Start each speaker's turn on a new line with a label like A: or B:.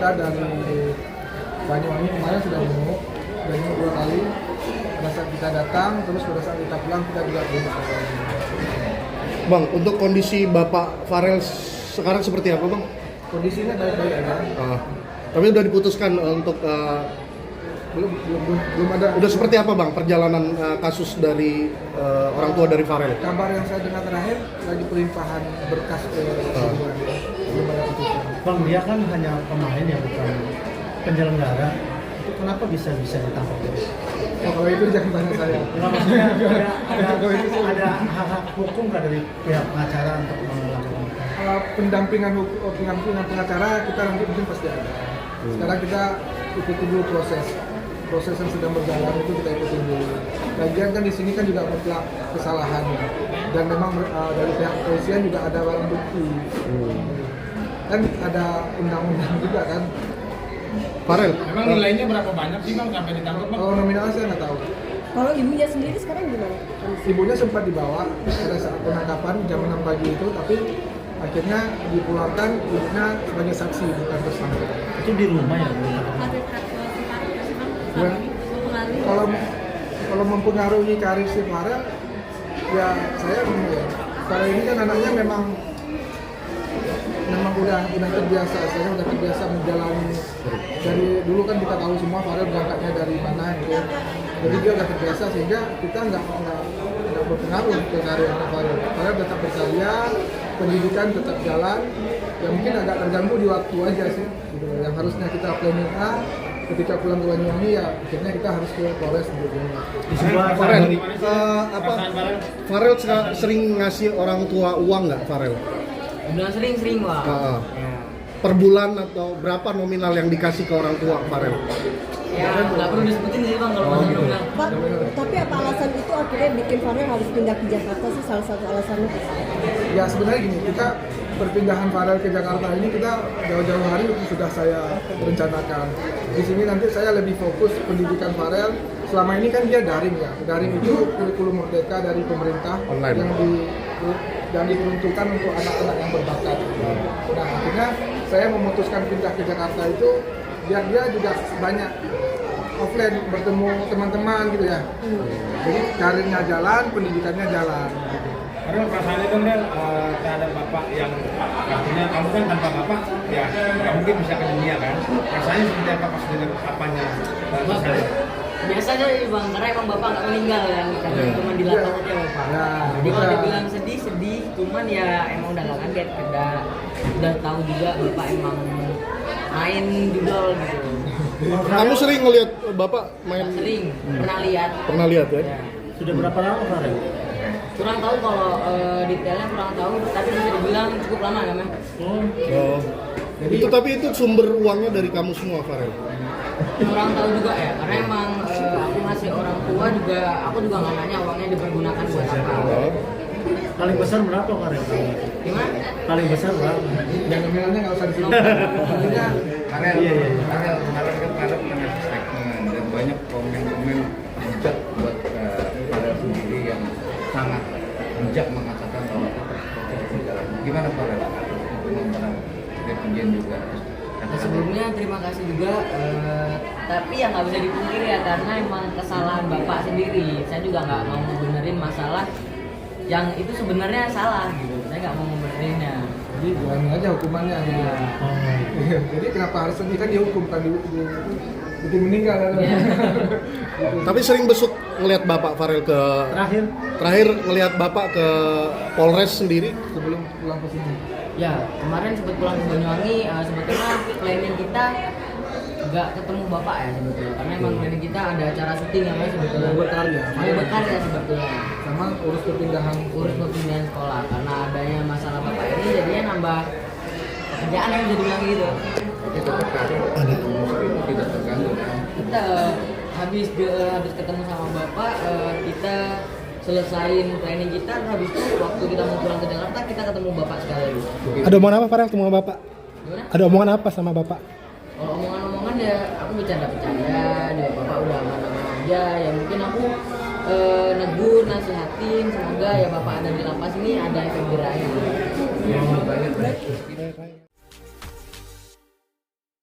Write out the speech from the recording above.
A: kita dari Banyuwangi kemarin sudah jenguk 2 kali. Pada saat kita datang, terus pada saat kita pulang kita juga jenguk.
B: Bang, untuk kondisi Bapak Farel sekarang seperti apa, Bang?
A: Kondisinya baik-baik aja.
B: Tapi udah diputuskan untuk
A: belum ada.
B: udah seperti apa, Bang, perjalanan kasus dari orang tua dari Farel?
A: Kabar yang saya dengar terakhir lagi pelimpahan berkas ke belum ada putusan.
C: Bang, dia kan hanya pemain ya, bukan penyelenggara. Itu kenapa bisa ditangkap terus?
A: Oh, kalau itu jangan tanya saya.
C: Nggak, maksudnya ada hak hukum nggak dari pihak pengacara untuk melakukan?
A: Pendampingan pengacara kita nanti mungkin pasti ada. Sekarang kita ikuti dulu proses yang sedang berjalan itu kita ikuti dulu. Lagian kan di sini kan juga mutlak kesalahan dan memang dari pihak kepolisian juga ada barang bukti. Kan ada undang-undang juga kan.
B: Farel,
D: Emang nilainya berapa banyak sih Bang sampai ditangkap Bang?
A: Kalau nominalnya saya nggak tahu.
E: Kalau ibunya sendiri sekarang gimana?
A: Ibunya sempat dibawa pada saat penangkapan jam 6 pagi itu, tapi akhirnya dipulangkan ibunya sebagai saksi bukan tersangka.
C: Itu di rumah ya?
A: Kalau mempengaruhi karir si Farel, ya saya bingung ya. Farel ini kan anaknya memang udah terbiasa, saya udah terbiasa menjalani dari dulu kan kita tahu semua Farel berangkatnya dari mana gitu. Jadi dia udah terbiasa sehingga kita nggak berpengaruh ke karir Farel. Farel tetap berkarya, pendidikan tetap jalan. Ya mungkin agak terganggu di waktu aja sih. Gitu. Yang harusnya kita planning A, ketika pulang ke Banyuwangi ya akhirnya kita harus ke Polres gitu.
B: Farel, Farel sering ngasih orang tua uang nggak, Farel?
F: Udah sering Bang. Ya.
B: Per bulan atau berapa nominal yang dikasih ke orang tua Farel?
F: Ya, nggak perlu disebutin sih Bang kalau masalah nominal.
E: Pak, tapi apa alasan itu akhirnya bikin Farel harus pindah ke Jakarta sih, salah satu alasannya?
A: Ya sebenarnya gini, kita perpindahan Farel ke Jakarta ini kita jauh-jauh hari sudah saya rencanakan. Di sini nanti saya lebih fokus pendidikan Farel. Selama ini kan dia daring ya. Daring itu kurikulum merdeka dari pemerintah
B: online
A: yang diperuntukkan untuk anak-anak yang berbakat. Nah, akhirnya saya memutuskan pindah ke Jakarta itu biar dia juga banyak offline bertemu teman-teman gitu ya. Jadi karirnya jalan, pendidikannya jalan.
D: Karena perasaannya kan terhadap bapak yang artinya kamu kan tanpa bapak ya nggak mungkin bisa ke dunia kan. Rasanya seperti apa pas dengan papanya saya?
F: Biasanya Bang, karena emang bapak nggak meninggal kan, karena cuma dilatih aja bapak. Jadi kalau dibilang sedih, cuman ya emang udah nggak kaget, udah tahu juga bapak emang main juga gitu.
B: Kamu sering ngelihat Bapak main?
F: Sering, pernah lihat.
B: Pernah lihat ya?
F: Ya.
C: Sudah berapa lama Farel?
F: Kurang tahu kalau detailnya kurang tahu, tapi bisa dibilang cukup lama ya Mas.
B: Oh. Itu tapi itu sumber uangnya dari kamu semua, Farel?
F: Kurang tahu juga ya, karena emang aku ngasih orang tua juga, aku juga nggak nanya uangnya dipergunakan buat apa.
C: Paling besar berapa Farel?
F: Gimana?
C: Paling besar berapa?
A: Yang nominalnya nggak usah disebut. Intinya
D: Farel, Farel kemarin kan Farel pernah statement dan banyak komen-komen bijak buat Farel sendiri yang sangat bijak mengatakan bahwa proses berjalan. Gimana Farel? Memperang netizen juga.
F: Nah, sebelumnya terima kasih juga, tapi yang nggak bisa dipungkiri ya karena emang kesalahan bapak sendiri. Saya juga nggak mau benerin masalah yang itu sebenarnya salah gitu. Saya nggak mau memberinnya.
A: jadi jalani aja hukumannya gitu. Jadi kenapa harus sedih kan dihukum kan bikin meninggal kan.
B: Tapi sering besuk ngelihat Bapak Farel ke terakhir ngelihat Bapak ke Polres sendiri
A: Sebelum pulang ke sini.
F: Ya kemarin sempat pulang ke Banyuwangi, sebetulnya planning kita nggak ketemu bapak ya sebetulnya, karena emang planning kita ada acara syuting yang lain sebetulnya.
A: Mau berkarya.
F: Mau berkarya sebetulnya.
A: Sama urus perpindahan
F: Sekolah karena adanya masalah bapak ini jadinya nambah pekerjaan yang jadi bilang gitu.
D: Tapi tetap karir itu tidak terganggu kan?
F: Kita habis ketemu sama bapak, kita selesain planning kita, habis itu waktu kita mau pulang ke Jakarta kita ketemu bapak sekali lagi.
G: Ada omongan apa Farel ketemu sama Bapak?
F: Gimana?
G: Ada omongan apa sama Bapak?
F: Kalau omongan-omongan ya aku bercanda-bercanda, dia bapak udah aman-aman aja, ya mungkin aku negur, nasihatin, semoga ya bapak ada di lapas ini ada efek jerahnya.